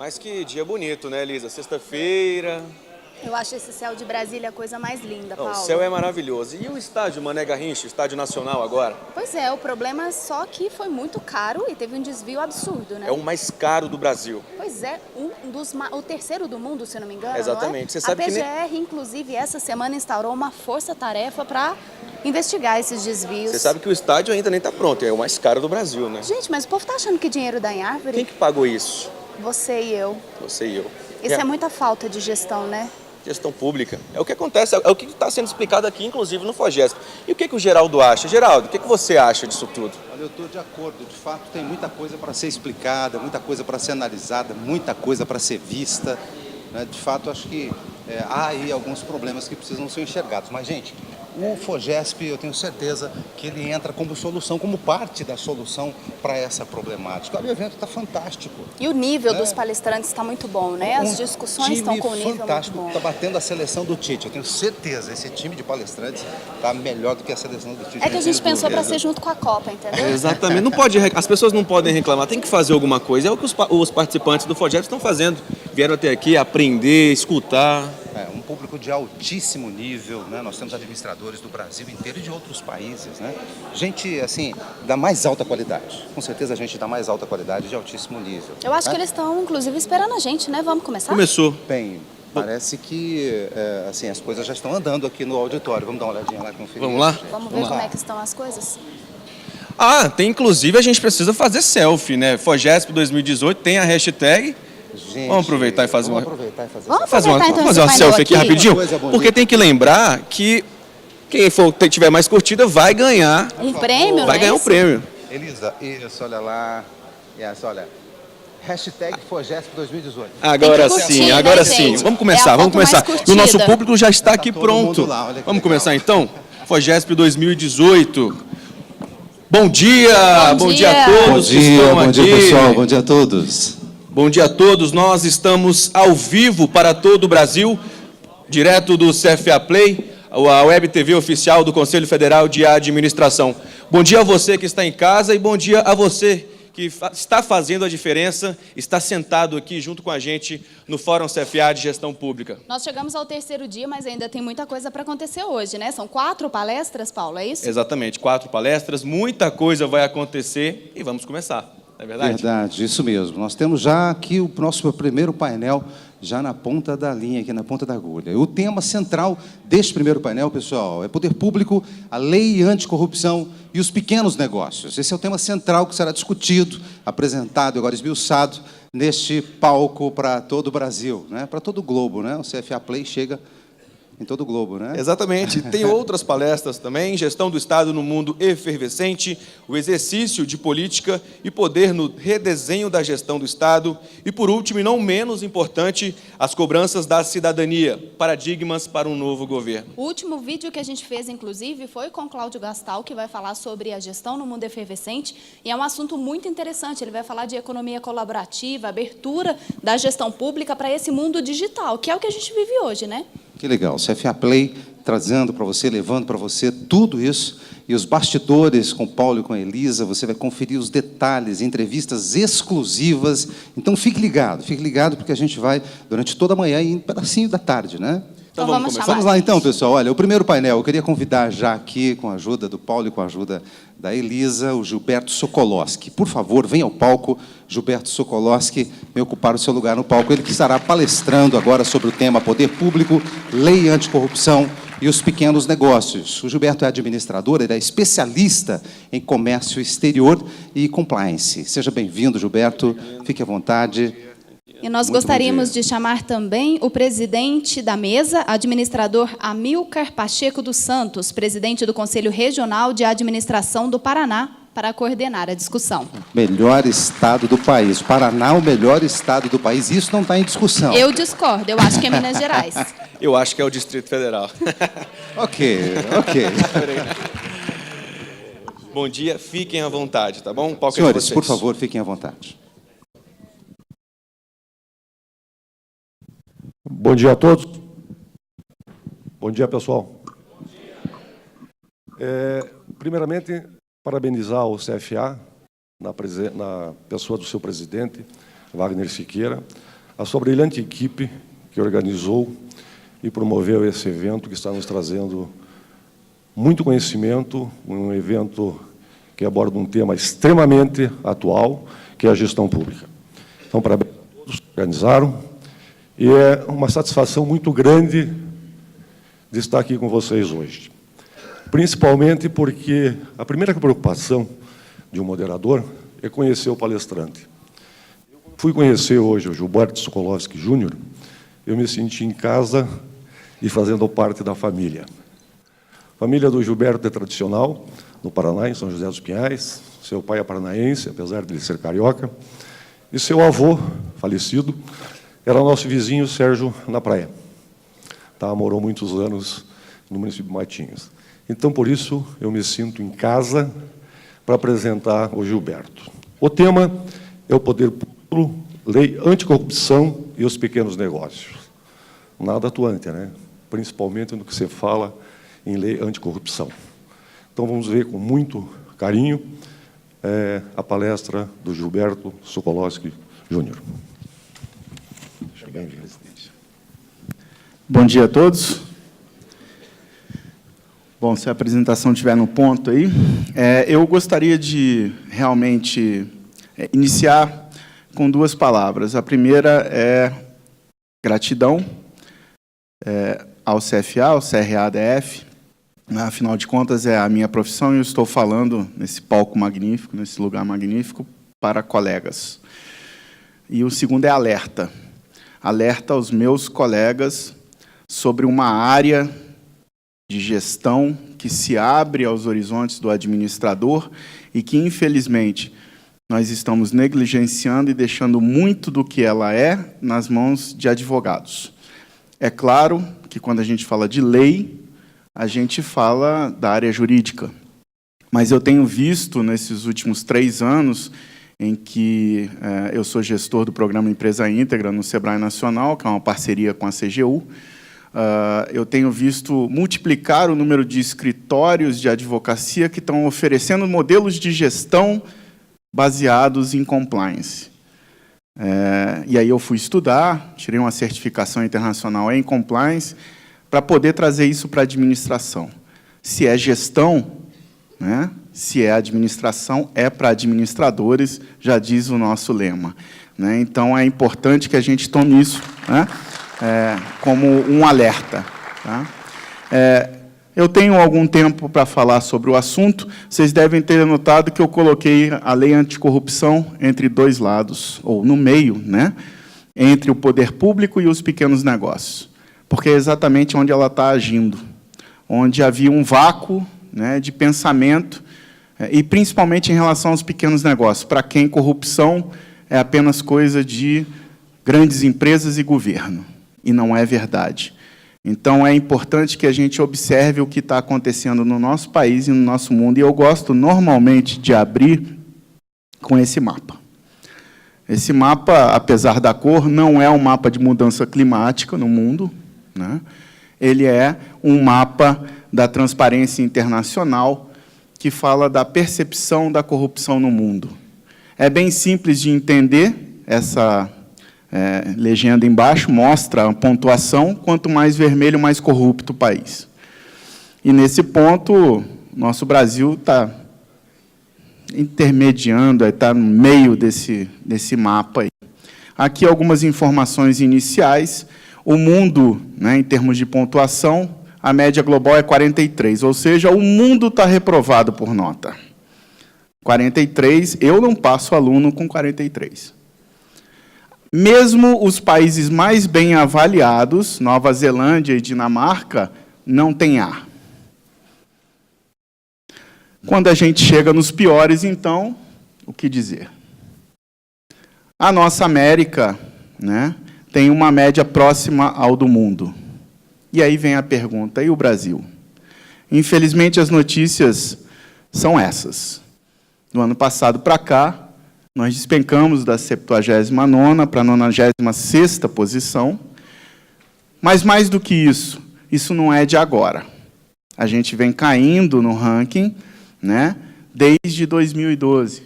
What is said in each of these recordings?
Mas que dia bonito, né, Elisa? Sexta-feira. Eu acho esse céu de Brasília a coisa mais linda, Não, Paulo. o céu é maravilhoso. E o estádio Mané Garrincha, o estádio nacional agora? Pois é, o problema é só que foi muito caro e teve um desvio absurdo, né? É o mais caro do Brasil. Pois é, o terceiro do mundo, se eu não me engano, Exatamente. não é? Você sabe a que PGR, inclusive, essa semana instaurou uma força-tarefa para investigar esses desvios. Você sabe que o estádio ainda nem está pronto, é o mais caro do Brasil, né? Gente, mas o povo tá achando que dinheiro dá em árvore? Quem que pagou isso? Você e eu. Você e eu. Isso é muita falta de gestão, né? Gestão pública. É o que acontece, é o que está sendo explicado aqui, inclusive, no FOGESP. E o que o Geraldo acha? Geraldo, o que você acha disso tudo? Olha, eu estou de acordo. De fato, tem muita coisa para ser explicada, muita coisa para ser analisada, muita coisa para ser vista. Né? De fato, acho que há aí alguns problemas que precisam ser enxergados. Mas, gente, o FOGESP, eu tenho certeza que ele entra como solução, como parte da solução para essa problemática. Olha, o evento está fantástico. E o nível dos palestrantes está muito bom, né? As discussões estão com um nível fantástico, muito bom. está batendo a seleção do Tite. Eu tenho certeza, esse time de palestrantes está melhor do que a seleção do Tite. É que a gente pensou para ser junto com a Copa, entendeu? Exatamente. Não pode, as pessoas não podem reclamar, tem que fazer alguma coisa. É o que os participantes do FOGESP estão fazendo. Vieram até aqui aprender, escutar. Um público de altíssimo nível, né? Nós temos administradores do Brasil inteiro e de outros países, né? Gente, assim, da mais alta qualidade. Com certeza, gente da mais alta qualidade, de altíssimo nível. Eu acho que eles estão, inclusive, esperando a gente, né? Vamos começar? Começou. Bem, parece que assim, as coisas já estão andando aqui no auditório. Vamos dar uma olhadinha lá, conferir. Vamos lá? Vamos ver como é que estão as coisas? Inclusive a gente precisa fazer selfie, né? FOGESP 2018 tem a hashtag. Gente, Vamos aproveitar e fazer Vamos fazer uma então, selfie aqui rapidinho, Coisa bonita. porque tem que lembrar que quem tiver mais curtida vai ganhar, Um prêmio, vai né? ganhar um prêmio. Elisa, isso, olha lá. Isso, olha. Hashtag FOGESP 2018. Agora Tem que curtir, sim, né, agora gente? sim. Vamos É a começar, foto vamos começar. mais E o nosso curtida. público já está aqui todo pronto. mundo lá, olha que Vamos legal. começar então? FOGESP 2018. Bom dia Bom a dia. todos que estão Bom dia, aqui. pessoal. Bom dia a todos. Bom dia a todos, nós estamos ao vivo para todo o Brasil, direto do CFA Play, a Web TV oficial do Conselho Federal de Administração. Bom dia a você que está em casa e bom dia a você que está fazendo a diferença, está sentado aqui junto com a gente no Fórum CFA de Gestão Pública. Nós chegamos ao terceiro dia, mas ainda tem muita coisa para acontecer hoje, né? São 4 palestras, Paulo, é isso? Exatamente, 4 palestras, muita coisa vai acontecer e vamos começar. É verdade? Verdade, isso mesmo. Nós temos já aqui o nosso primeiro painel, já na ponta da linha, aqui na ponta da agulha. O tema central deste primeiro painel, pessoal, é poder público, a lei anticorrupção e os pequenos negócios. Esse é o tema central que será discutido, apresentado e agora esmiuçado neste palco para todo o Brasil, né? Para todo o globo, né? O CFA Play chega em todo o globo, né? Exatamente. Tem outras palestras também, gestão do Estado no mundo efervescente, o exercício de política e poder no redesenho da gestão do Estado e, por último, e não menos importante, as cobranças da cidadania, paradigmas para um novo governo. O último vídeo que a gente fez, inclusive, foi com Cláudio Gastal, que vai falar sobre a gestão no mundo efervescente, e é um assunto muito interessante. Ele vai falar de economia colaborativa, abertura da gestão pública para esse mundo digital, que é o que a gente vive hoje, né? Que legal, CFA Play trazendo para você, levando para você tudo isso, e os bastidores com o Paulo e com a Elisa, você vai conferir os detalhes, entrevistas exclusivas, então fique ligado, porque a gente vai durante toda a manhã e um pedacinho da tarde, né? Então vamos chamar. Vamos lá então, pessoal. Olha, o primeiro painel, eu queria convidar já aqui, com a ajuda do Paulo e com a ajuda da Elisa, o Gilberto Sokolowski. Por favor, venha ao palco, Gilberto Sokolowski, vem ocupar o seu lugar no palco. Ele que estará palestrando agora sobre o tema Poder Público, Lei Anticorrupção e os Pequenos Negócios. O Gilberto é administrador, ele é especialista em comércio exterior e compliance. Seja bem-vindo, Gilberto. Fique à vontade. E nós gostaríamos de chamar também o presidente da mesa, administrador Amilcar Pacheco dos Santos, presidente do Conselho Regional de Administração do Paraná, para coordenar a discussão. Melhor estado do país. O Paraná é o melhor estado do país. Isso não está em discussão. Eu discordo, eu acho que é Minas Gerais. Eu acho que é o Distrito Federal. Ok. Bom dia, fiquem à vontade, tá bom? O palco é de Senhores, vocês. por favor, fiquem à vontade. Bom dia a todos. Bom dia, pessoal. Primeiramente, parabenizar o CFA, na pessoa do seu presidente, Wagner Siqueira, a sua brilhante equipe que organizou e promoveu esse evento, que está nos trazendo muito conhecimento, um evento que aborda um tema extremamente atual, que é a gestão pública. Então, parabéns a todos que organizaram, e é uma satisfação muito grande de estar aqui com vocês hoje. Principalmente porque a primeira preocupação de um moderador é conhecer o palestrante. Eu fui conhecer hoje o Gilberto Sokolowski Júnior, eu me senti em casa e fazendo parte da família. A família do Gilberto é tradicional, no Paraná, em São José dos Pinhais. Seu pai é paranaense, apesar de ele ser carioca. E seu avô, falecido, era nosso vizinho Sérgio na Praia. Morou muitos anos no município de Matinhos. Então, por isso, eu me sinto em casa para apresentar o Gilberto. O tema é o poder público, lei anticorrupção e os pequenos negócios. Nada atuante, né? Principalmente no que se fala em lei anticorrupção. Então, vamos ver com muito carinho a palestra do Gilberto Sokolowski Júnior. Bem-vindo, presidente. Bom dia a todos. Bom, se a apresentação estiver no ponto aí, eu gostaria de realmente iniciar com duas palavras. A primeira é gratidão ao CFA, ao CRA-DF. Afinal de contas, é a minha profissão e eu estou falando nesse palco magnífico, nesse lugar magnífico, para colegas. E o segundo é alerta. Alerta aos meus colegas sobre uma área de gestão que se abre aos horizontes do administrador e que, infelizmente, nós estamos negligenciando e deixando muito do que ela é nas mãos de advogados. É claro que, quando a gente fala de lei, a gente fala da área jurídica. Mas eu tenho visto, nesses últimos 3 anos, em que eu sou gestor do programa Empresa Íntegra no Sebrae Nacional, que é uma parceria com a CGU, eu tenho visto multiplicar o número de escritórios de advocacia que estão oferecendo modelos de gestão baseados em compliance. E aí eu fui estudar, tirei uma certificação internacional em compliance, para poder trazer isso para a administração. Se é gestão, né? Se é administração, é para administradores, já diz o nosso lema. Né? Então, é importante que a gente tome isso, né? Como um alerta. Tá? Eu tenho algum tempo para falar sobre o assunto. Vocês devem ter notado que eu coloquei a lei anticorrupção entre 2 lados, ou no meio, né? Entre o poder público e os pequenos negócios. Porque é exatamente onde ela está agindo. Onde havia um vácuo, né, de pensamento, e principalmente em relação aos pequenos negócios, para quem corrupção é apenas coisa de grandes empresas e governo, e não é verdade. Então, é importante que a gente observe o que está acontecendo no nosso país e no nosso mundo, e eu gosto, normalmente, de abrir com esse mapa. Esse mapa, apesar da cor, não é um mapa de mudança climática no mundo, né? Ele é um mapa da Transparência Internacional, que fala da percepção da corrupção no mundo. É bem simples de entender, essa legenda embaixo mostra a pontuação, quanto mais vermelho, mais corrupto o país. E, nesse ponto, nosso Brasil está intermediando, está no meio desse mapa aí. Aqui algumas informações iniciais. O mundo, né, em termos de pontuação, a média global é 43, ou seja, o mundo está reprovado por nota. 43, eu não passo aluno com 43. Mesmo os países mais bem avaliados, Nova Zelândia e Dinamarca, não têm A. Quando a gente chega nos piores, então, o que dizer? A nossa América, né, tem uma média próxima ao do mundo. E aí vem a pergunta, e o Brasil? Infelizmente, as notícias são essas. Do ano passado para cá, nós despencamos da 79ª para a 96ª posição, mas, mais do que isso não é de agora. A gente vem caindo no ranking, né, desde 2012.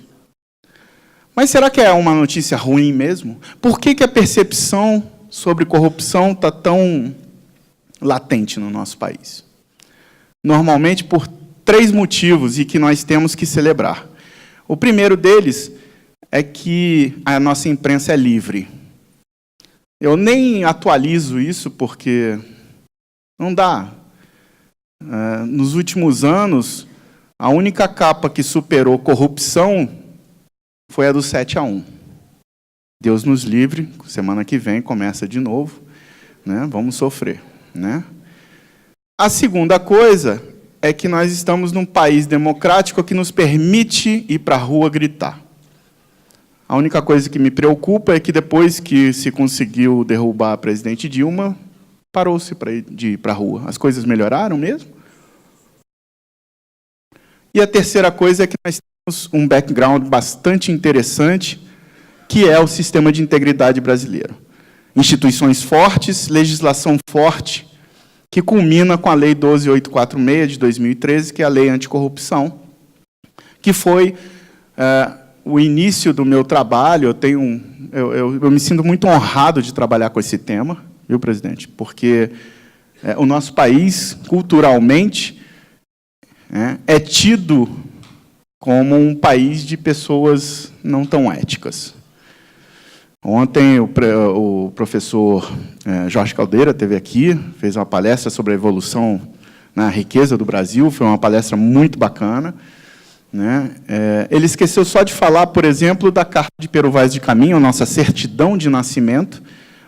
Mas será que é uma notícia ruim mesmo? Por que a percepção sobre corrupção está tão latente no nosso país? Normalmente por 3 motivos, e que nós temos que celebrar. O primeiro deles é que a nossa imprensa é livre. Eu nem atualizo isso, porque não dá. Nos últimos anos, a única capa que superou corrupção foi a do 7-1. Deus nos livre, semana que vem começa de novo, né? Vamos sofrer, né? A segunda coisa é que nós estamos num país democrático que nos permite ir para a rua gritar. A única coisa que me preocupa é que, depois que se conseguiu derrubar a presidente Dilma, parou-se de ir para a rua. As coisas melhoraram mesmo? E a terceira coisa é que nós temos um background bastante interessante, que é o sistema de integridade brasileiro. Instituições fortes, legislação forte, que culmina com a Lei 12.846, de 2013, que é a Lei Anticorrupção, que foi o início do meu trabalho. Eu me sinto muito honrado de trabalhar com esse tema, viu, presidente? Porque o nosso país, culturalmente, é tido como um país de pessoas não tão éticas. Ontem o professor Jorge Caldeira esteve aqui, fez uma palestra sobre a evolução na riqueza do Brasil, foi uma palestra muito bacana, né? Ele esqueceu só de falar, por exemplo, da Carta de Pero Vaz de Caminha, nossa certidão de nascimento,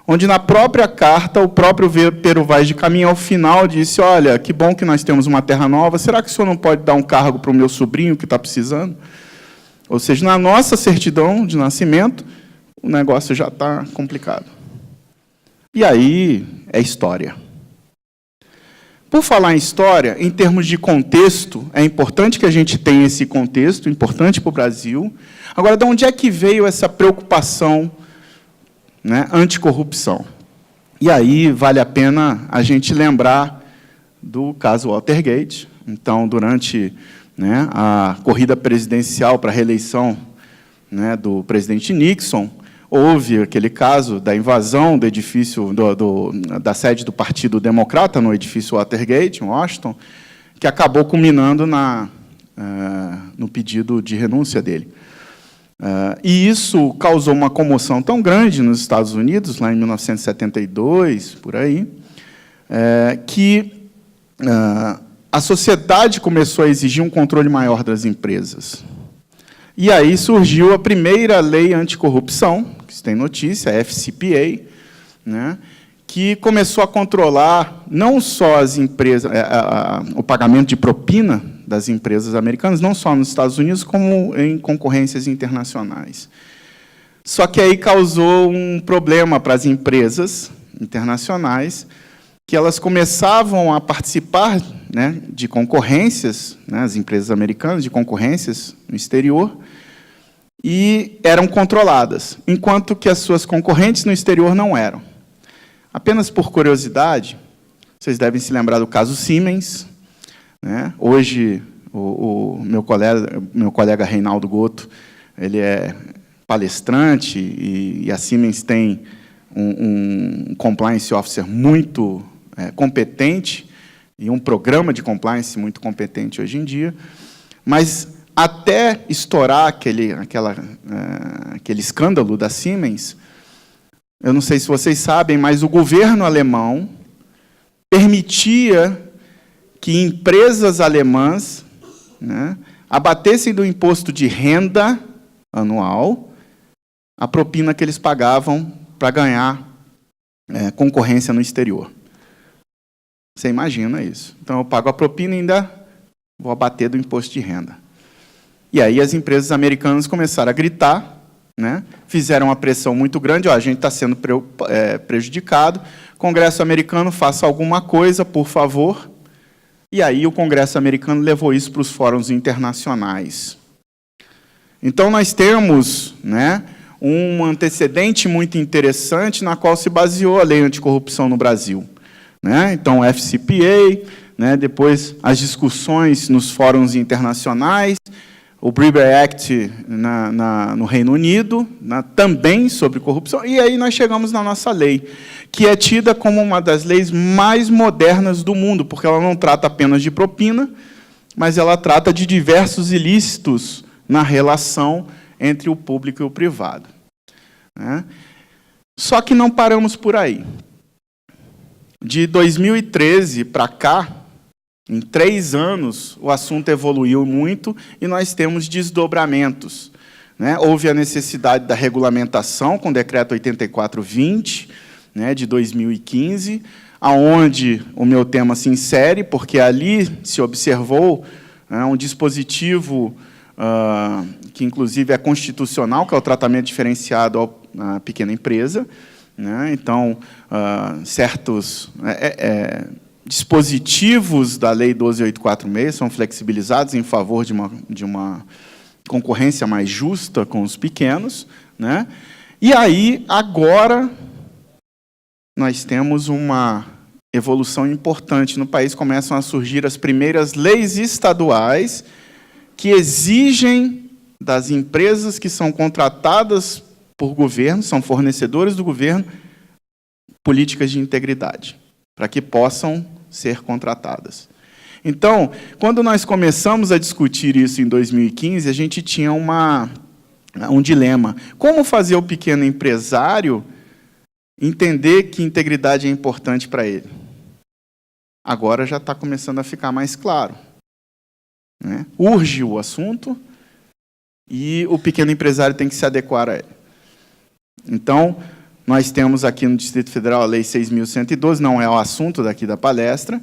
onde na própria carta, o próprio Pero Vaz de Caminha, ao final, disse: olha, que bom que nós temos uma terra nova, será que o senhor não pode dar um cargo para o meu sobrinho que está precisando? Ou seja, na nossa certidão de nascimento, o negócio já está complicado. E aí é história. Por falar em história, em termos de contexto, é importante que a gente tenha esse contexto, importante para o Brasil. Agora, de onde é que veio essa preocupação, né, anticorrupção? E aí vale a pena a gente lembrar do caso Watergate. Então, durante, né, a corrida presidencial para a reeleição, né, do presidente Nixon, houve aquele caso da invasão do edifício, da sede do Partido Democrata no edifício Watergate, em Washington, que acabou culminando no pedido de renúncia dele. E isso causou uma comoção tão grande nos Estados Unidos, lá em 1972, por aí, que a sociedade começou a exigir um controle maior das empresas. E aí surgiu a primeira lei anticorrupção, que se tem notícia, a FCPA, né, que começou a controlar não só as empresas, o pagamento de propina das empresas americanas, não só nos Estados Unidos, como em concorrências internacionais. Só que aí causou um problema para as empresas internacionais, que elas começavam a participar, né, de concorrências, né, as empresas americanas, de concorrências no exterior, e eram controladas, enquanto que as suas concorrentes no exterior não eram. Apenas por curiosidade, vocês devem se lembrar do caso Siemens, né? Hoje, o meu colega Reinaldo Goto, ele é palestrante, e a Siemens tem um compliance officer muito competente, e um programa de compliance muito competente hoje em dia, mas até estourar aquele escândalo da Siemens, eu não sei se vocês sabem, mas o governo alemão permitia que empresas alemãs, né, abatessem do imposto de renda anual a propina que eles pagavam para ganhar concorrência no exterior. Você imagina isso. Então, eu pago a propina e ainda vou abater do imposto de renda. E aí as empresas americanas começaram a gritar, né? Fizeram uma pressão muito grande: ó, a gente está sendo prejudicado, Congresso americano, faça alguma coisa, por favor. E aí o Congresso americano levou isso para os fóruns internacionais. Então, nós temos, né, um antecedente muito interessante na qual se baseou a lei anticorrupção no Brasil, né? Então, o FCPA, né, depois as discussões nos fóruns internacionais, o Brewer Act no Reino Unido, também sobre corrupção, e aí nós chegamos na nossa lei, que é tida como uma das leis mais modernas do mundo, porque ela não trata apenas de propina, mas ela trata de diversos ilícitos na relação entre o público e o privado. Né? Só que não paramos por aí. De 2013 para cá, em 3 anos, o assunto evoluiu muito e nós temos desdobramentos. Né? Houve a necessidade da regulamentação com o Decreto 84/20, né, de 2015, aonde o meu tema se insere, porque ali se observou um dispositivo que, inclusive, é constitucional, que é o tratamento diferenciado à pequena empresa. Né? Então, certos dispositivos da Lei 12.846 são flexibilizados em favor de uma concorrência mais justa com os pequenos. Né? E aí, agora, nós temos uma evolução importante no país, começam a surgir as primeiras leis estaduais que exigem das empresas que são contratadas por governo, são fornecedores do governo, políticas de integridade, para que possam ser contratadas. Então, quando nós começamos a discutir isso em 2015, a gente tinha um dilema. Como fazer o pequeno empresário entender que integridade é importante para ele? Agora já está começando a ficar mais claro. Né? Urge o assunto e o pequeno empresário tem que se adequar a ele. Então, nós temos aqui no Distrito Federal a Lei 6.112, não é o assunto daqui da palestra,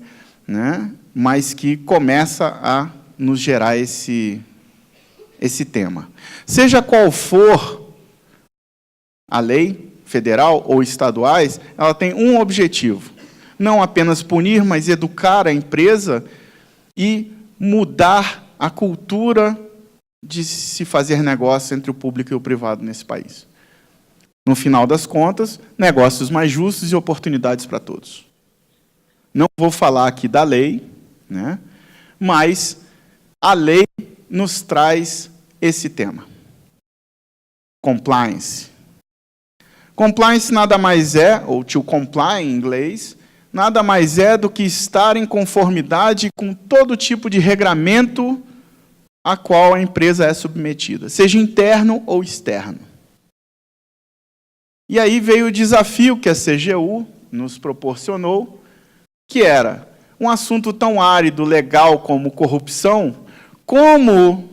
né? Mas que começa a nos gerar esse tema. Seja qual for a lei, federal ou estaduais, ela tem um objetivo: não apenas punir, mas educar a empresa e mudar a cultura de se fazer negócio entre o público e o privado nesse país. No final das contas, negócios mais justos e oportunidades para todos. Não vou falar aqui da lei, né? Mas a lei nos traz esse tema. Compliance. Compliance nada mais é, ou to comply em inglês, nada mais é do que estar em conformidade com todo tipo de regramento a qual a empresa é submetida, seja interno ou externo. E aí veio o desafio que a CGU nos proporcionou, que era um assunto tão árido, legal como corrupção, como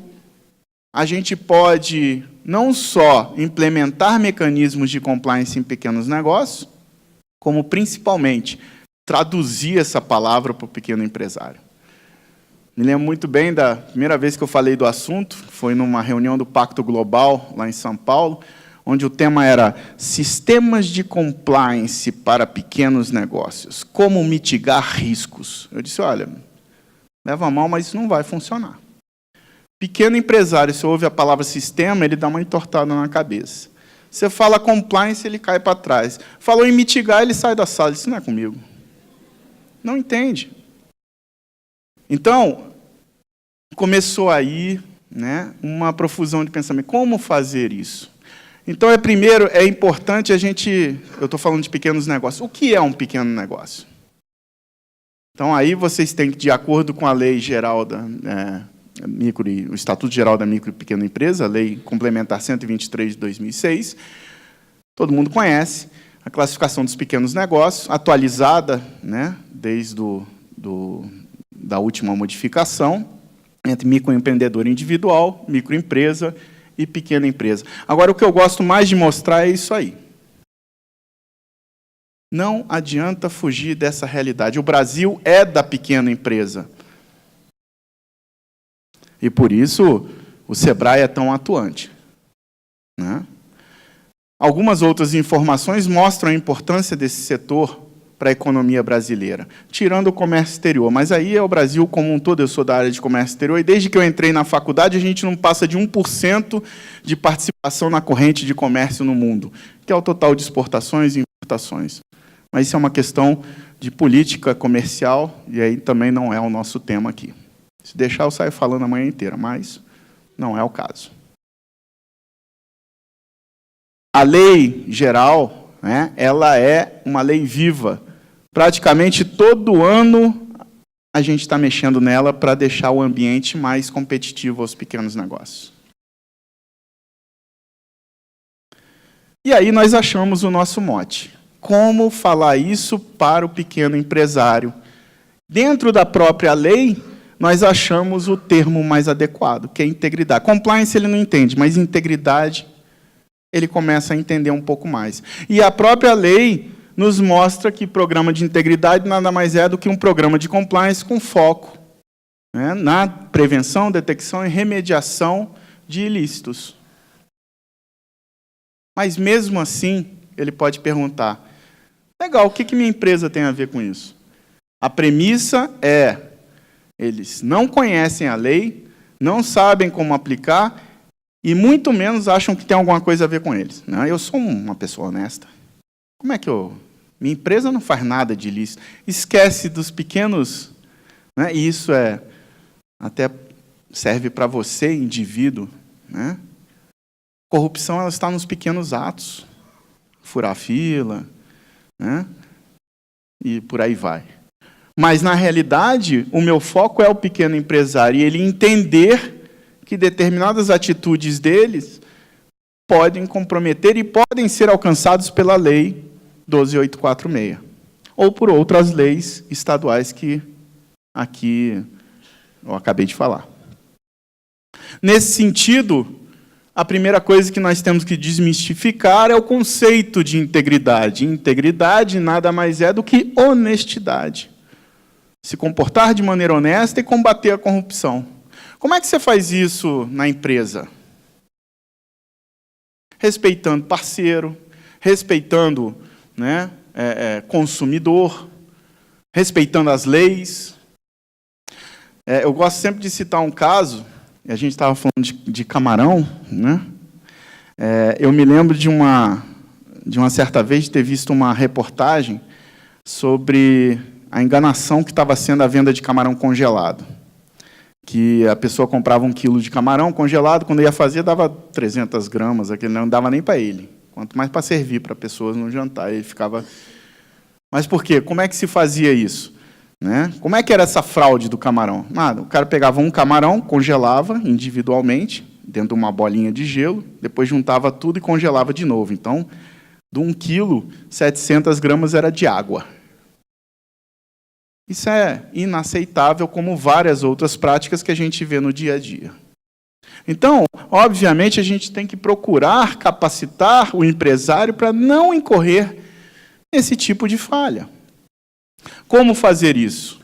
a gente pode não só implementar mecanismos de compliance em pequenos negócios, como principalmente traduzir essa palavra para o pequeno empresário. Me lembro muito bem da primeira vez que eu falei do assunto, foi numa reunião do Pacto Global, lá em São Paulo, onde o tema era sistemas de compliance para pequenos negócios, como mitigar riscos. Eu disse, olha, leva a mão, mas isso não vai funcionar. Pequeno empresário, se ouve a palavra sistema, ele dá uma entortada na cabeça. Você fala compliance, ele cai para trás. Falou em mitigar, ele sai da sala. Isso não é comigo. Não entende. Então, começou aí, né, uma profusão de pensamento. Como fazer isso? Então, primeiro, é importante a gente... Eu estou falando de pequenos negócios. O que é um pequeno negócio? Então, aí vocês têm que, de acordo com a Lei Geral da o Estatuto Geral da Micro e Pequena Empresa, a Lei Complementar 123 de 2006, todo mundo conhece, a classificação dos pequenos negócios, atualizada, né, desde da última modificação, entre microempreendedor individual, microempresa e pequena empresa. Agora, o que eu gosto mais de mostrar é isso aí. Não adianta fugir dessa realidade. O Brasil é da pequena empresa. E, por isso, o Sebrae é tão atuante. Né? Algumas outras informações mostram a importância desse setor para a economia brasileira, tirando o comércio exterior. Mas aí é o Brasil como um todo, eu sou da área de comércio exterior, e desde que eu entrei na faculdade, a gente não passa de 1% de participação na corrente de comércio no mundo, que é o total de exportações e importações. Mas isso é uma questão de política comercial, e aí também não é o nosso tema aqui. Se deixar, eu saio falando a manhã inteira, mas não é o caso. A lei geral, né, ela é uma lei viva. Praticamente todo ano a gente está mexendo nela para deixar o ambiente mais competitivo aos pequenos negócios. E aí nós achamos o nosso mote. Como falar isso para o pequeno empresário? Dentro da própria lei, nós achamos o termo mais adequado, que é integridade. Compliance ele não entende, mas integridade ele começa a entender um pouco mais. E a própria lei nos mostra que programa de integridade nada mais é do que um programa de compliance com foco, né, na prevenção, detecção e remediação de ilícitos. Mas, mesmo assim, ele pode perguntar, legal, o que minha empresa tem a ver com isso? A premissa é, eles não conhecem a lei, não sabem como aplicar e muito menos acham que tem alguma coisa a ver com eles. Não, eu sou uma pessoa honesta. Como é que minha empresa não faz nada de ilícito? Esquece dos pequenos, né? E isso até serve para você, indivíduo, né? Corrupção ela está nos pequenos atos, furar fila, né? E por aí vai. Mas, na realidade, o meu foco é o pequeno empresário, e ele entender que determinadas atitudes deles podem comprometer e podem ser alcançados pela lei 12.846, ou por outras leis estaduais que aqui eu acabei de falar. Nesse sentido, a primeira coisa que nós temos que desmistificar é o conceito de integridade. Integridade nada mais é do que honestidade. Se comportar de maneira honesta e combater a corrupção. Como é que você faz isso na empresa? Respeitando parceiro, respeitando, né, consumidor, respeitando as leis. Eu gosto sempre de citar um caso, a gente estava falando de camarão, né? Eu me lembro de uma certa vez de ter visto uma reportagem sobre a enganação que estava sendo a venda de camarão congelado. Que a pessoa comprava 1 quilo de camarão congelado, quando ia fazer, dava 300 gramas, aquele não dava nem para ele. Quanto mais para servir para pessoas no jantar. Ele ficava... Mas por quê? Como é que se fazia isso? Né? Como é que era essa fraude do camarão? Nada, o cara pegava um camarão, congelava individualmente, dentro de uma bolinha de gelo, depois juntava tudo e congelava de novo. Então, de 1 quilo, 700 gramas era de água. Isso é inaceitável, como várias outras práticas que a gente vê no dia a dia. Então, obviamente, a gente tem que procurar capacitar o empresário para não incorrer nesse tipo de falha. Como fazer isso?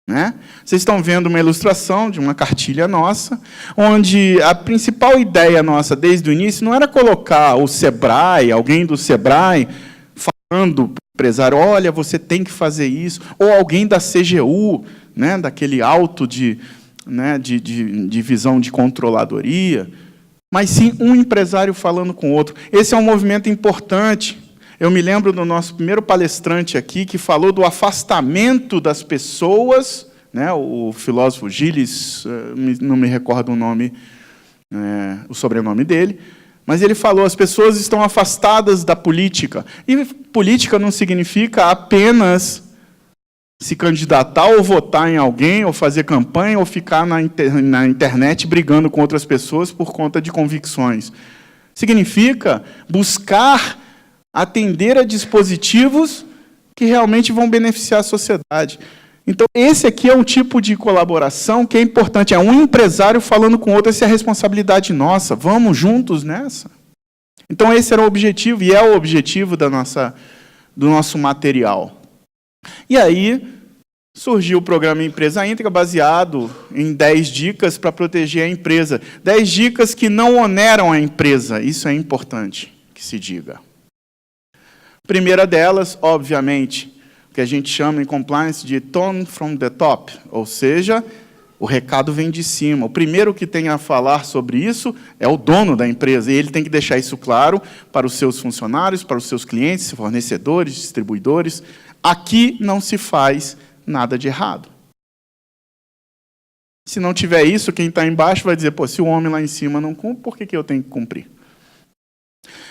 Né? Vocês estão vendo uma ilustração de uma cartilha nossa, onde a principal ideia nossa, desde o início, não era colocar o Sebrae, alguém do Sebrae, falando para o empresário, olha, você tem que fazer isso, ou alguém da CGU, né, daquele auto de visão de controladoria, mas sim um empresário falando com o outro. Esse é um movimento importante. Eu me lembro do nosso primeiro palestrante aqui, que falou do afastamento das pessoas, né, o filósofo Gilles, não me recordo o nome, o sobrenome dele, mas ele falou, as pessoas estão afastadas da política. E política não significa apenas se candidatar ou votar em alguém, ou fazer campanha, ou ficar na internet brigando com outras pessoas por conta de convicções. Significa buscar atender a dispositivos que realmente vão beneficiar a sociedade. Então, esse aqui é um tipo de colaboração que é importante. É um empresário falando com outro, essa é a responsabilidade nossa. Vamos juntos nessa. Então, esse era o objetivo, e é o objetivo do nosso material. E aí, surgiu o programa Empresa Íntegra, baseado em 10 dicas para proteger a empresa. 10 dicas que não oneram a empresa. Isso é importante que se diga. Primeira delas, obviamente, que a gente chama em compliance de tone from the top, ou seja, o recado vem de cima. O primeiro que tem a falar sobre isso é o dono da empresa, e ele tem que deixar isso claro para os seus funcionários, para os seus clientes, fornecedores, distribuidores. Aqui não se faz nada de errado. Se não tiver isso, quem está embaixo vai dizer, pô, se o homem lá em cima não cumpre, por que eu tenho que cumprir?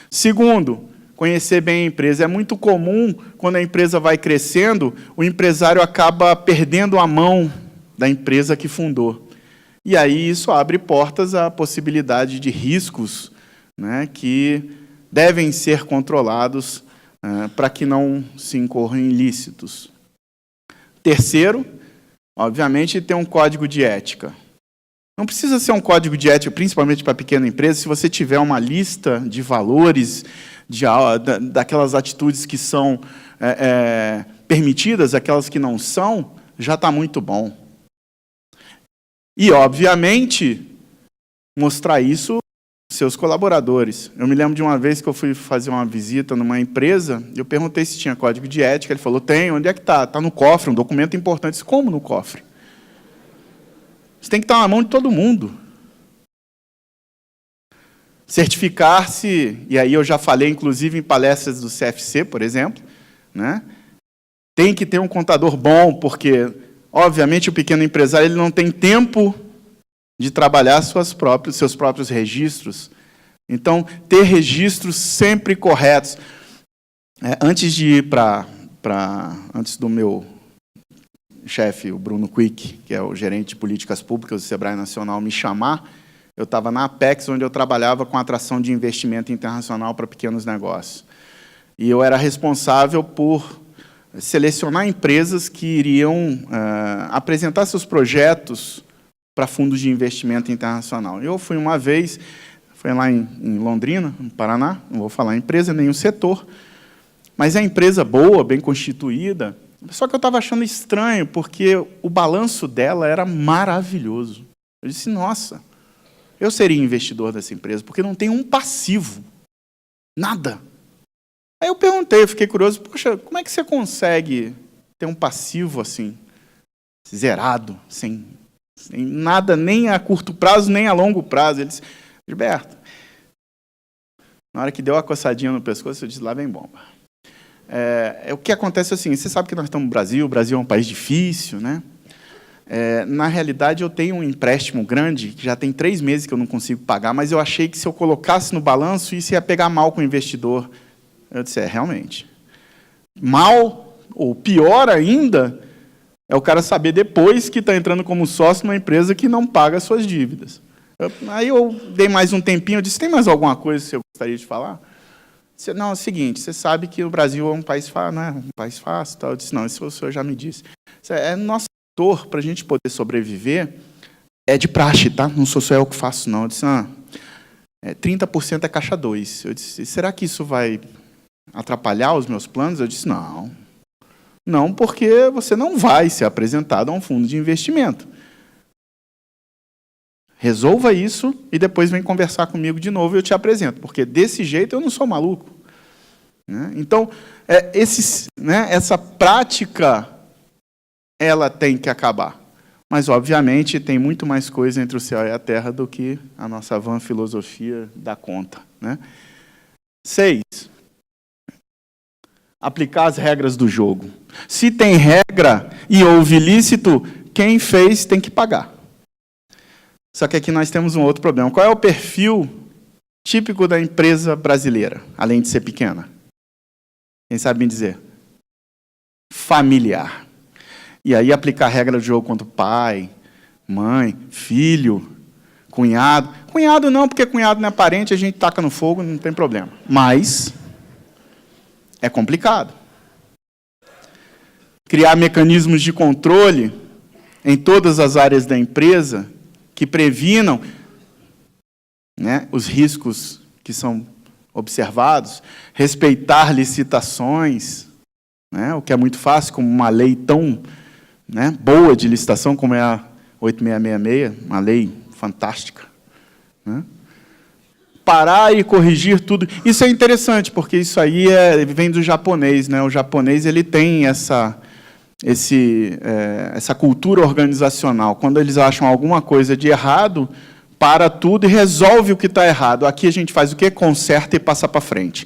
Segundo, conhecer bem a empresa. É muito comum, quando a empresa vai crescendo, o empresário acaba perdendo a mão da empresa que fundou. E aí isso abre portas à possibilidade de riscos, né, que devem ser controlados para que não se incorram em ilícitos. Terceiro, obviamente, ter um código de ética. Não precisa ser um código de ética, principalmente para pequena empresa, se você tiver uma lista de valores, daquelas atitudes que são permitidas, aquelas que não são, já está muito bom. E, obviamente, mostrar isso aos seus colaboradores. Eu me lembro de uma vez que eu fui fazer uma visita numa empresa, eu perguntei se tinha código de ética, ele falou, tem, onde é que está? Está no cofre, um documento importante. Eu disse, como no cofre? Isso tem que estar na mão de todo mundo. Certificar-se, e aí eu já falei, inclusive, em palestras do CFC, por exemplo, né? Tem que ter um contador bom, porque, obviamente, o pequeno empresário ele não tem tempo de trabalhar seus próprios registros. Então, ter registros sempre corretos. Antes de ir antes do meu chefe, o Bruno Quick, que é o gerente de políticas públicas do Sebrae Nacional, me chamar, eu estava na Apex, onde eu trabalhava com atração de investimento internacional para pequenos negócios. E eu era responsável por selecionar empresas que iriam apresentar seus projetos para fundos de investimento internacional. Eu fui uma vez, foi lá em Londrina, no Paraná, não vou falar empresa, nem o setor, mas é empresa boa, bem constituída, só que eu estava achando estranho, porque o balanço dela era maravilhoso. Eu disse, nossa, eu seria investidor dessa empresa, porque não tem um passivo, nada. Aí eu perguntei, eu fiquei curioso, poxa, como é que você consegue ter um passivo assim, zerado, sem nada, nem a curto prazo, nem a longo prazo? Ele disse, Gilberto, na hora que deu a coçadinha no pescoço, eu disse, lá vem bomba. O que acontece é assim, você sabe que nós estamos no Brasil, o Brasil é um país difícil, né? Na realidade, eu tenho um empréstimo grande, que já tem 3 meses que eu não consigo pagar, mas eu achei que se eu colocasse no balanço, isso ia pegar mal com o investidor. Eu disse, realmente. Mal, ou pior ainda, é o cara saber depois que está entrando como sócio numa empresa que não paga as suas dívidas. Aí eu dei mais um tempinho, eu disse, tem mais alguma coisa que você gostaria de falar? Disse, não, é o seguinte, você sabe que o Brasil é um país fácil, não é um país fácil? Eu disse, não, isso o senhor já me disse. Nosso setor, para a gente poder sobreviver, é de praxe, tá? Não sou só eu que faço, não. Eu disse, 30% é caixa 2. Eu disse, será que isso vai atrapalhar os meus planos? Eu disse, não. Não, porque você não vai ser apresentado a um fundo de investimento. Resolva isso e depois vem conversar comigo de novo e eu te apresento, porque desse jeito eu não sou maluco. Então, essa prática, ela tem que acabar. Mas, obviamente, tem muito mais coisa entre o céu e a terra do que a nossa vã filosofia dá conta. 6. Aplicar as regras do jogo. Se tem regra e houve ilícito, quem fez tem que pagar. Só que aqui nós temos um outro problema. Qual é o perfil típico da empresa brasileira, além de ser pequena? Quem sabe me dizer? Familiar. E aí aplicar a regra do jogo contra o pai, mãe, filho, cunhado. Cunhado não, porque cunhado não é parente, a gente taca no fogo, não tem problema. Mas é complicado. Criar mecanismos de controle em todas as áreas da empresa que previnam os riscos que são observados, respeitar licitações, o que é muito fácil, como uma lei tão boa de licitação, como é a 8666, uma lei fantástica. Parar e corrigir tudo. Isso é interessante, porque isso aí vem do japonês. O japonês ele tem essa cultura organizacional. Quando eles acham alguma coisa de errado, para tudo e resolve o que está errado. Aqui a gente faz o quê? Conserta e passa para frente.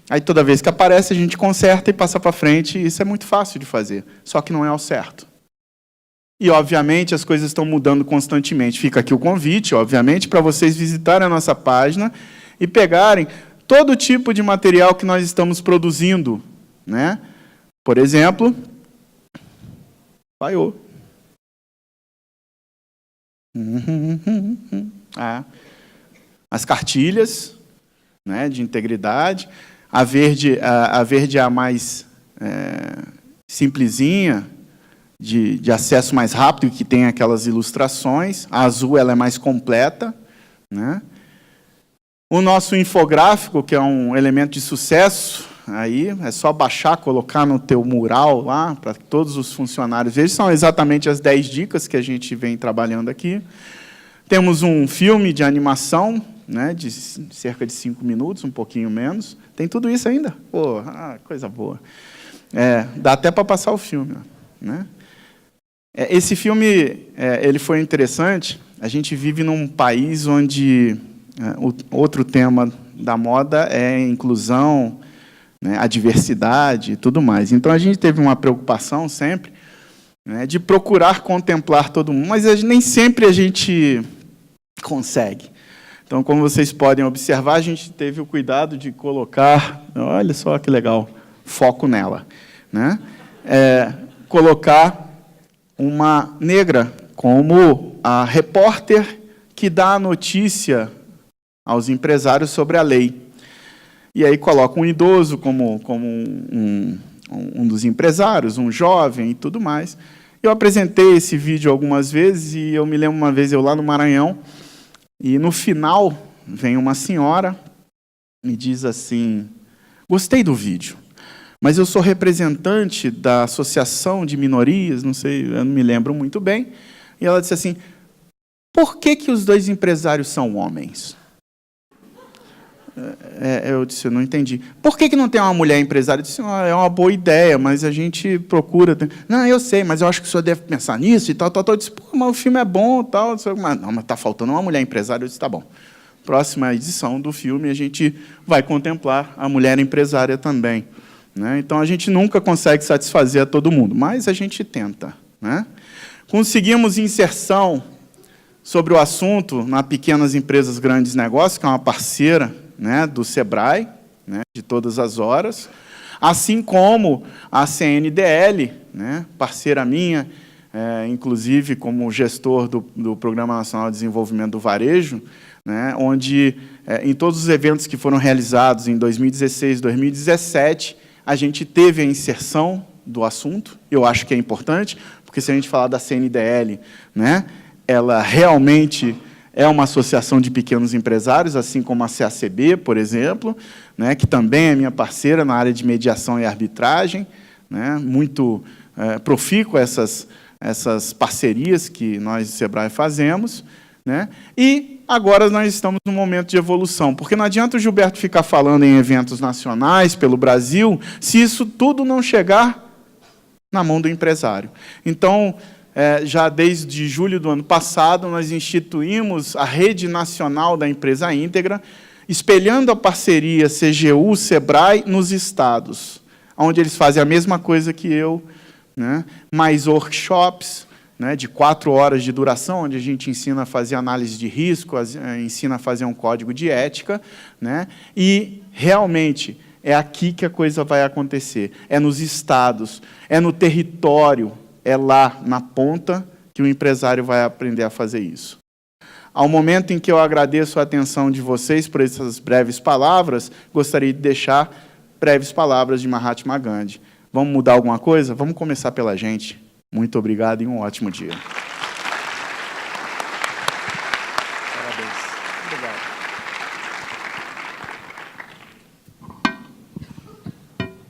Aí toda vez que aparece, a gente conserta e passa para frente. E isso é muito fácil de fazer, só que não é ao certo. E, obviamente, as coisas estão mudando constantemente. Fica aqui o convite, obviamente, para vocês visitarem a nossa página e pegarem todo tipo de material que nós estamos produzindo, né? Por exemplo, falhou. As cartilhas, né, de integridade. A verde é a mais simplesinha, de acesso mais rápido, que tem aquelas ilustrações. A azul ela é mais completa, né? O nosso infográfico, que é um elemento de sucesso, aí é só baixar, colocar no teu mural lá, para que todos os funcionários vejam. São exatamente as 10 dicas que a gente vem trabalhando aqui. Temos um filme de animação, né, de cerca de 5 minutos, um pouquinho menos. Tem tudo isso ainda? Pô, coisa boa. Dá até para passar o filme, né? Esse filme ele foi interessante. A gente vive num país onde outro tema da moda é a inclusão, né, a diversidade e tudo mais. Então, a gente teve uma preocupação sempre, né, de procurar contemplar todo mundo, mas nem sempre a gente consegue. Então, como vocês podem observar, a gente teve o cuidado de colocar, olha só que legal, foco nela, né? Colocar uma negra como a repórter que dá a notícia aos empresários sobre a lei. E aí coloca um idoso como um dos empresários, um jovem e tudo mais. Eu apresentei esse vídeo algumas vezes e eu me lembro uma vez eu lá no Maranhão, e no final vem uma senhora e diz assim: gostei do vídeo, mas eu sou representante da Associação de Minorias, não sei, eu não me lembro muito bem, e ela disse assim: por que os 2 empresários são homens? Eu disse, eu não entendi. Por que não tem uma mulher empresária? Eu disse, é uma boa ideia, mas a gente procura... Não, eu sei, mas eu acho que o senhor deve pensar nisso e tal. Eu disse, pô, mas o filme é bom e tal. Mas está faltando uma mulher empresária. Eu disse, tá bom. Próxima edição do filme, a gente vai contemplar a mulher empresária também, né? Então, a gente nunca consegue satisfazer a todo mundo, mas a gente tenta, né? Conseguimos inserção sobre o assunto na Pequenas Empresas Grandes Negócios, que é uma parceira, né, do SEBRAE, né, de todas as horas, assim como a CNDL, né, parceira minha, inclusive como gestor do Programa Nacional de Desenvolvimento do Varejo, né, onde, em todos os eventos que foram realizados em 2016 e 2017, a gente teve a inserção do assunto. Eu acho que é importante, porque se a gente falar da CNDL, né, ela realmente é uma associação de pequenos empresários, assim como a CACB, por exemplo, né, que também é minha parceira na área de mediação e arbitragem, né, muito profícua essas parcerias que nós do SEBRAE fazemos, né, e agora nós estamos num momento de evolução, porque não adianta o Gilberto ficar falando em eventos nacionais pelo Brasil, se isso tudo não chegar na mão do empresário. Então, já desde julho do ano passado, nós instituímos a Rede Nacional da Empresa Íntegra, espelhando a parceria CGU-SEBRAE nos estados, onde eles fazem a mesma coisa que eu, né? Mais workshops, né, de 4 horas de duração, onde a gente ensina a fazer análise de risco, ensina a fazer um código de ética, né? E, realmente, é aqui que a coisa vai acontecer, é nos estados, é no território, é lá, na ponta, que o empresário vai aprender a fazer isso. Ao momento em que eu agradeço a atenção de vocês por essas breves palavras, gostaria de deixar breves palavras de Mahatma Gandhi. Vamos mudar alguma coisa? Vamos começar pela gente. Muito obrigado e um ótimo dia. Parabéns. Obrigado.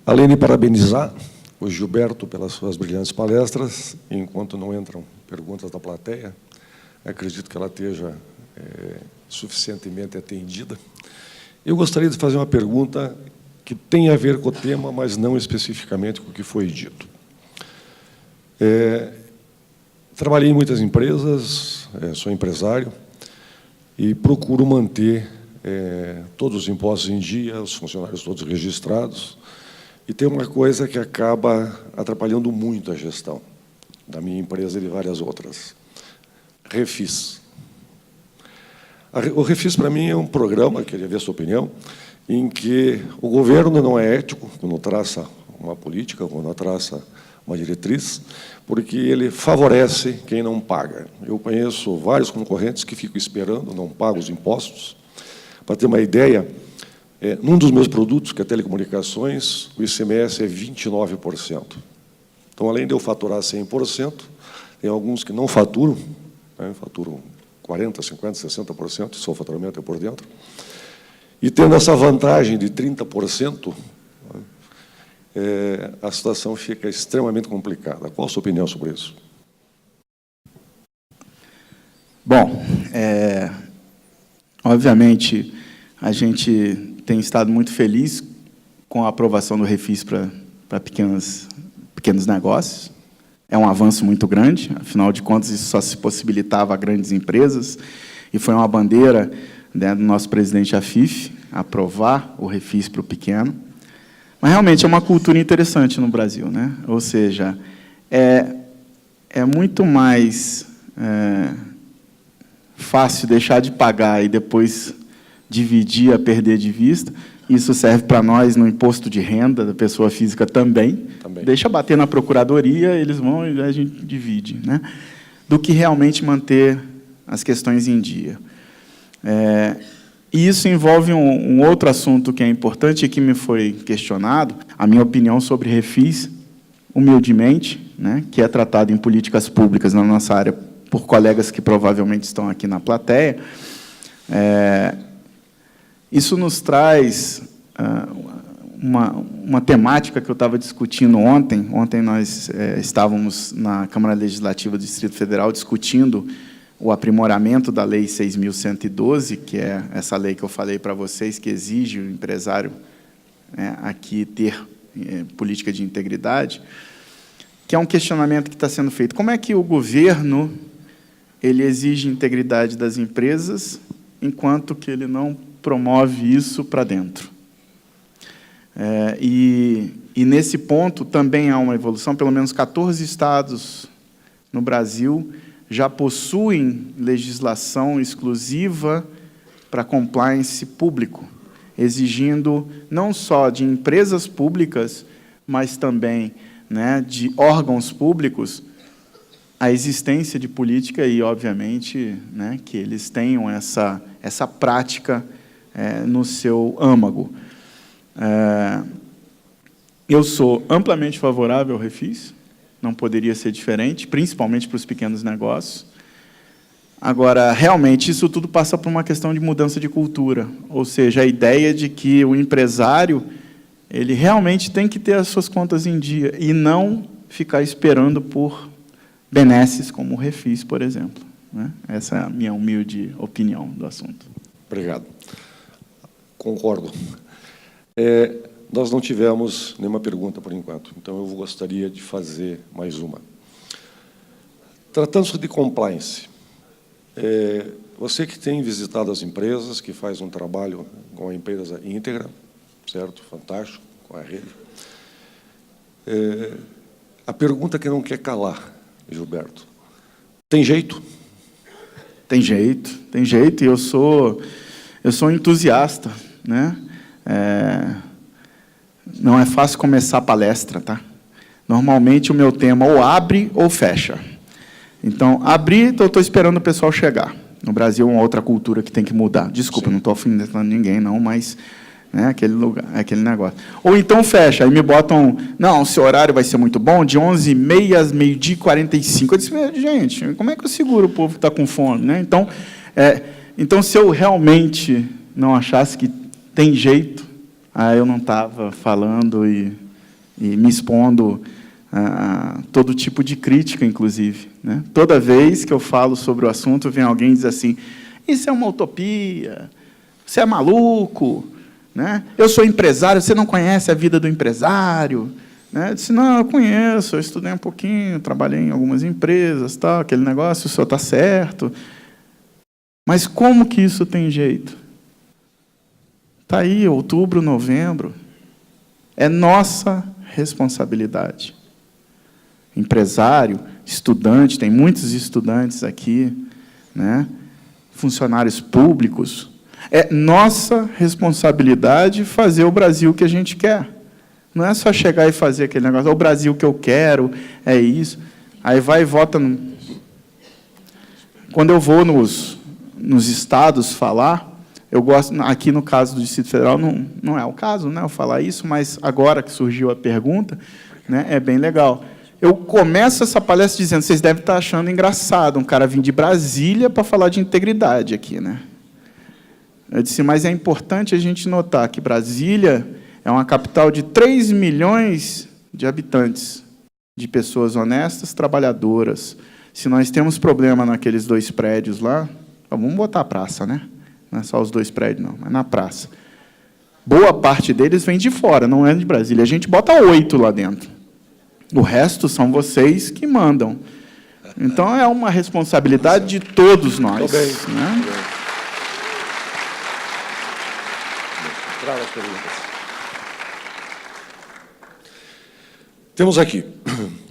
Além de parabenizar o Gilberto pelas suas brilhantes palestras, enquanto não entram perguntas da plateia, acredito que ela esteja suficientemente atendida. Eu gostaria de fazer uma pergunta que tem a ver com o tema, mas não especificamente com o que foi dito. Trabalhei em muitas empresas, sou empresário, e procuro manter todos os impostos em dia, os funcionários todos registrados, e tem uma coisa que acaba atrapalhando muito a gestão. da minha empresa e de várias outras. Refis. O Refis, para mim, é um programa, queria ver a sua opinião, em que o governo não é ético quando traça uma política, quando traça uma diretriz, porque ele favorece quem não paga. Eu conheço vários concorrentes que ficam esperando, não pagam os impostos. Para ter uma ideia, num dos meus produtos, que é telecomunicações, o ICMS é 29%. Então, além de eu faturar 100%, tem alguns que não faturam, né, faturam 40%, 50%, 60%, se o faturamento é por dentro. E tendo essa vantagem de 30%, a situação fica extremamente complicada. Qual a sua opinião sobre isso? Bom, obviamente, a gente tem estado muito feliz com a aprovação do Refis para pequenos negócios. É um avanço muito grande, afinal de contas, isso só se possibilitava a grandes empresas, e foi uma bandeira, né, do nosso presidente Afif, aprovar o Refis para o pequeno. Mas, realmente, é uma cultura interessante no Brasil, né? Ou seja, é muito mais fácil deixar de pagar e depois dividir a perder de vista. Isso serve para nós no imposto de renda da pessoa física também. Deixa bater na procuradoria, eles vão e a gente divide, né? Do que realmente manter as questões em dia. E isso envolve um outro assunto que é importante e que me foi questionado, a minha opinião sobre Refis, humildemente, né, que é tratado em políticas públicas na nossa área por colegas que provavelmente estão aqui na plateia. Isso nos traz uma temática que eu estava discutindo ontem. Ontem nós estávamos na Câmara Legislativa do Distrito Federal discutindo o aprimoramento da Lei 6.112, que é essa lei que eu falei para vocês, que exige o empresário aqui ter política de integridade, que é um questionamento que está sendo feito. Como é que o governo ele exige integridade das empresas, enquanto que ele não promove isso para dentro? E nesse ponto também há uma evolução. Pelo menos 14 estados no Brasil já possuem legislação exclusiva para compliance público, exigindo não só de empresas públicas, mas também, né, de órgãos públicos, a existência de política e, obviamente, né, que eles tenham essa prática no seu âmago. Eu sou amplamente favorável ao Refis, não poderia ser diferente, principalmente para os pequenos negócios. Agora, realmente, isso tudo passa por uma questão de mudança de cultura, ou seja, a ideia de que o empresário ele realmente tem que ter as suas contas em dia e não ficar esperando por benesses como o Refis, por exemplo, né? Essa é a minha humilde opinião do assunto. Obrigado. Concordo. Nós não tivemos nenhuma pergunta por enquanto, então eu gostaria de fazer mais uma. Tratando-se de compliance, você que tem visitado as empresas, que faz um trabalho com a empresa íntegra, certo? Fantástico, com a rede. A pergunta que não quer calar, Gilberto, tem jeito? Tem jeito, e eu sou um entusiasta, né? Não é fácil começar a palestra, tá? Normalmente o meu tema ou abre ou fecha. Então, abrir, eu estou esperando o pessoal chegar. No Brasil é uma outra cultura que tem que mudar. Desculpa, sim, não estou ofendendo ninguém, não, mas né, aquele lugar, aquele negócio. Ou então fecha, aí me botam, não, o seu horário vai ser muito bom, de 11h30 às 12h45. Eu disse, gente, como é que eu seguro o povo que está com fome, né? Então, se eu realmente não achasse que tem jeito, eu não estava falando e me expondo a todo tipo de crítica, inclusive, né? Toda vez que eu falo sobre o assunto, vem alguém e diz assim, isso é uma utopia, você é maluco, né? Eu sou empresário, você não conhece a vida do empresário, né? Eu disse, não, eu conheço, eu estudei um pouquinho, trabalhei em algumas empresas, tal, aquele negócio, o senhor está certo. Mas como que isso tem jeito? Está aí, outubro, novembro. É nossa responsabilidade. Empresário, estudante, tem muitos estudantes aqui, né? Funcionários públicos. É nossa responsabilidade fazer o Brasil que a gente quer. Não é só chegar e fazer aquele negócio, é o Brasil que eu quero, é isso. Aí vai e vota. Quando eu vou nos estados falar, eu gosto, aqui no caso do Distrito Federal, não é o caso, né, eu falar isso, mas agora que surgiu a pergunta, né, é bem legal. Eu começo essa palestra dizendo, vocês devem estar achando engraçado um cara vir de Brasília para falar de integridade aqui, né? Eu disse, mas é importante a gente notar que Brasília é uma capital de 3 milhões de habitantes, de pessoas honestas, trabalhadoras. Se nós temos problema naqueles 2 prédios lá, vamos botar a praça, né? Não é só os 2 prédios, não, mas na praça. Boa parte deles vem de fora, não é de Brasília. A gente bota 8 lá dentro. O resto são vocês que mandam. Então, é uma responsabilidade de todos nós. Bem. Né? Traga as perguntas. Temos aqui,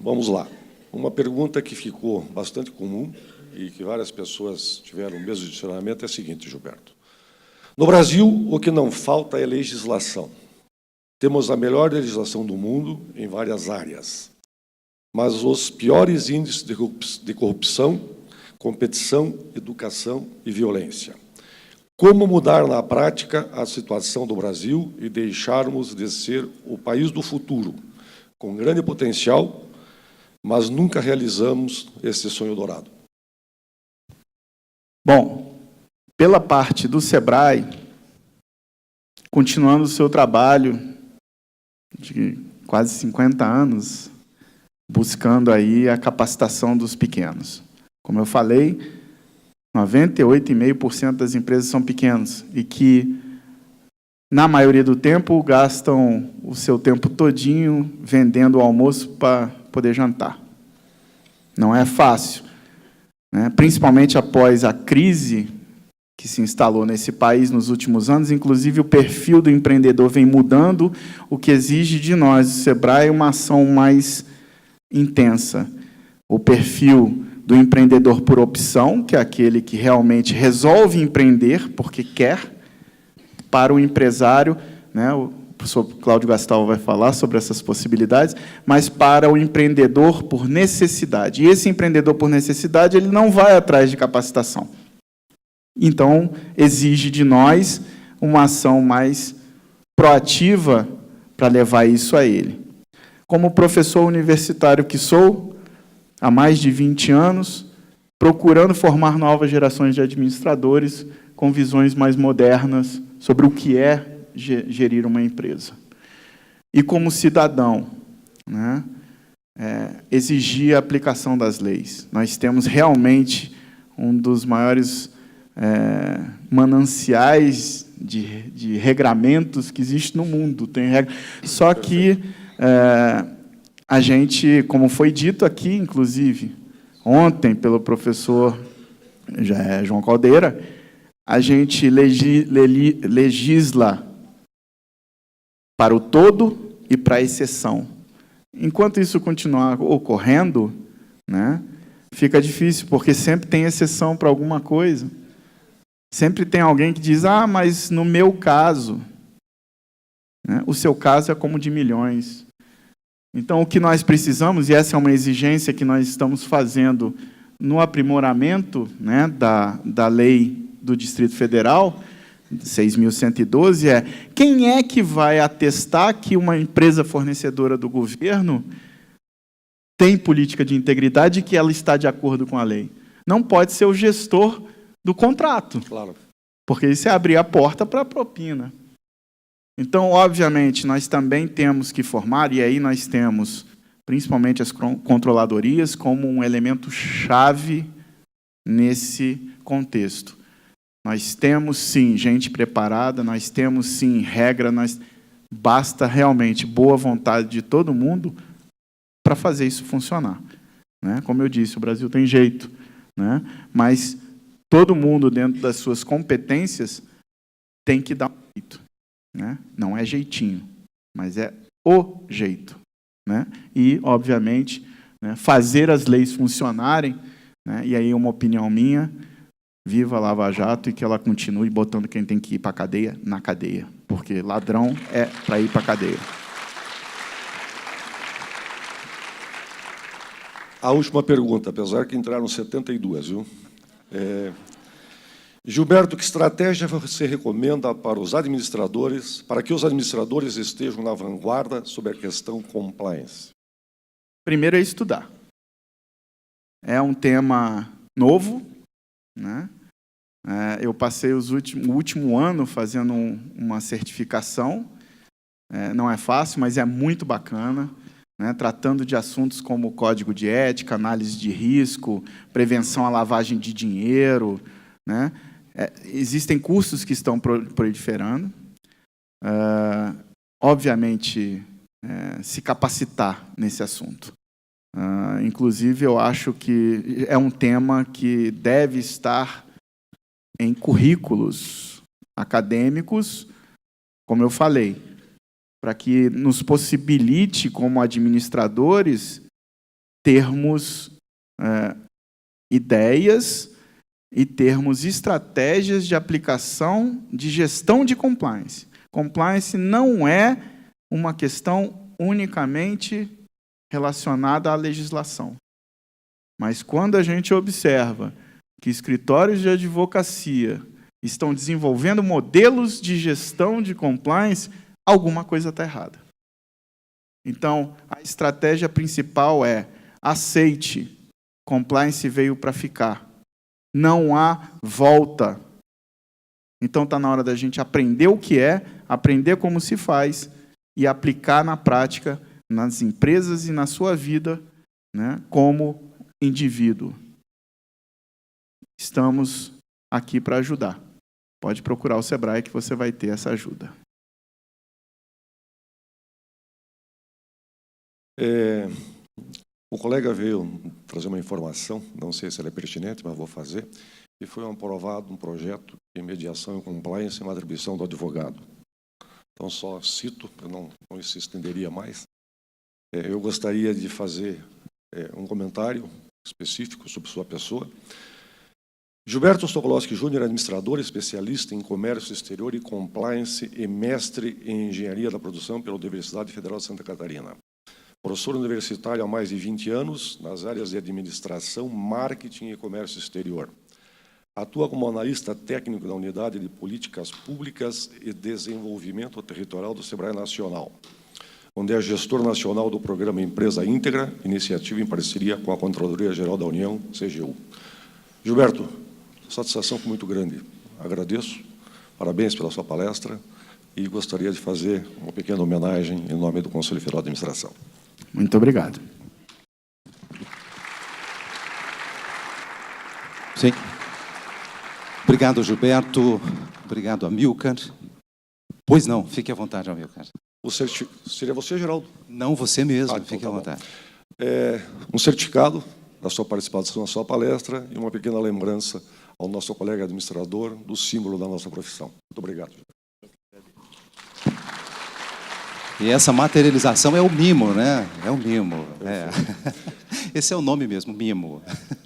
vamos lá, uma pergunta que ficou bastante comum e que várias pessoas tiveram o mesmo direcionamento é a seguinte, Gilberto. No Brasil, o que não falta é legislação. Temos a melhor legislação do mundo em várias áreas, mas os piores índices de corrupção, competição, educação e violência. Como mudar na prática a situação do Brasil e deixarmos de ser o país do futuro, com grande potencial, mas nunca realizamos esse sonho dourado? Bom, pela parte do SEBRAE, continuando o seu trabalho de quase 50 anos, buscando aí a capacitação dos pequenos. Como eu falei, 98,5% das empresas são pequenas e que, na maioria do tempo, gastam o seu tempo todinho vendendo o almoço para poder jantar. Não é fácil, né? Principalmente após a crise que se instalou nesse país nos últimos anos, inclusive o perfil do empreendedor vem mudando, o que exige de nós, do SEBRAE, uma ação mais intensa. O perfil do empreendedor por opção, que é aquele que realmente resolve empreender porque quer, para o empresário, né, o professor Cláudio Gastal vai falar sobre essas possibilidades, mas para o empreendedor por necessidade. E esse empreendedor por necessidade, ele não vai atrás de capacitação. Então, exige de nós uma ação mais proativa para levar isso a ele. Como professor universitário que sou, há mais de 20 anos, procurando formar novas gerações de administradores com visões mais modernas sobre o que é gerir uma empresa. E como cidadão, né, exigir a aplicação das leis. Nós temos realmente um dos maiores mananciais de regramentos que existe no mundo. Tem regra. Só que a gente, como foi dito aqui, inclusive, ontem, pelo professor João Caldeira, a gente legisla para o todo e para a exceção. Enquanto isso continuar ocorrendo, né, fica difícil, porque sempre tem exceção para alguma coisa. Sempre tem alguém que diz, mas no meu caso, né, o seu caso é como de milhões. Então, o que nós precisamos, e essa é uma exigência que nós estamos fazendo no aprimoramento, né, da lei do Distrito Federal, 6.112, quem é que vai atestar que uma empresa fornecedora do governo tem política de integridade e que ela está de acordo com a lei? Não pode ser o gestor do contrato. Claro. Porque isso é abrir a porta para a propina. Então, obviamente, nós também temos que formar, e aí nós temos, principalmente as controladorias, como um elemento chave nesse contexto. Nós temos, sim, gente preparada, nós temos, sim, regra, basta realmente boa vontade de todo mundo para fazer isso funcionar. Né? Como eu disse, o Brasil tem jeito, né? Mas todo mundo, dentro das suas competências, tem que dar um jeito. Né? Não é jeitinho, mas é o jeito. Né? E, obviamente, né, fazer as leis funcionarem, né, e aí uma opinião minha, viva a Lava Jato e que ela continue botando quem tem que ir para a cadeia, na cadeia, porque ladrão é para ir para a cadeia. A última pergunta, apesar que entraram 72, viu? Gilberto, que estratégia você recomenda para os administradores, para que os administradores estejam na vanguarda sobre a questão compliance? Primeiro é estudar. É um tema novo, né? Eu passei o último ano fazendo uma certificação. Não é fácil, mas é muito bacana, né? Tratando de assuntos como código de ética, análise de risco, prevenção à lavagem de dinheiro, né? Existem cursos que estão proliferando. Obviamente, se capacitar nesse assunto. Inclusive, eu acho que é um tema que deve estar em currículos acadêmicos, como eu falei, para que nos possibilite, como administradores, termos ideias e termos estratégias de aplicação de gestão de compliance. Compliance não é uma questão unicamente relacionada à legislação. Mas quando a gente observa que escritórios de advocacia estão desenvolvendo modelos de gestão de compliance, alguma coisa está errada. Então, a estratégia principal é: aceite, compliance veio para ficar. Não há volta. Então, está na hora da gente aprender o que é, aprender como se faz e aplicar na prática, nas empresas e na sua vida, né, como indivíduo. Estamos aqui para ajudar. Pode procurar o Sebrae que você vai ter essa ajuda. O colega veio trazer uma informação, não sei se ela é pertinente, mas vou fazer, e foi aprovado um projeto de mediação e compliance na atribuição do advogado. Então, só cito, eu não se estenderia mais. Eu gostaria de fazer um comentário específico sobre sua pessoa. Gilberto Sokolowski Júnior, administrador, especialista em comércio exterior e compliance e mestre em engenharia da produção pela Universidade Federal de Santa Catarina. Professor universitário há mais de 20 anos nas áreas de administração, marketing e comércio exterior. Atua como analista técnico da Unidade de Políticas Públicas e Desenvolvimento Territorial do Sebrae Nacional, onde é gestor nacional do programa Empresa Íntegra, iniciativa em parceria com a Controladoria Geral da União, CGU. Gilberto, satisfação foi muito grande. Agradeço, parabéns pela sua palestra e gostaria de fazer uma pequena homenagem em nome do Conselho Federal de Administração. Muito obrigado. Sim. Obrigado, Gilberto. Obrigado, Amilcar. Pois não, fique à vontade, Amilcar. Seria você, Geraldo? Não, você mesmo, Então fique à vontade. Um certificado da sua participação na sua palestra e uma pequena lembrança ao nosso colega administrador do símbolo da nossa profissão. Muito obrigado. E essa materialização é o mimo, né? É o mimo. Esse é o nome mesmo, mimo.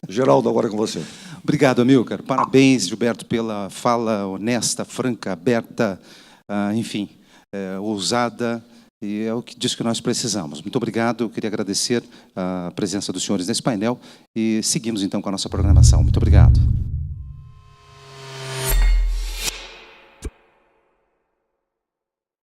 Geraldo, agora é com você. Obrigado, Amilcar. Parabéns, Gilberto, pela fala honesta, franca, aberta, enfim, ousada, e é o que diz que nós precisamos. Muito obrigado. Eu queria agradecer a presença dos senhores nesse painel e seguimos, então, com a nossa programação. Muito obrigado.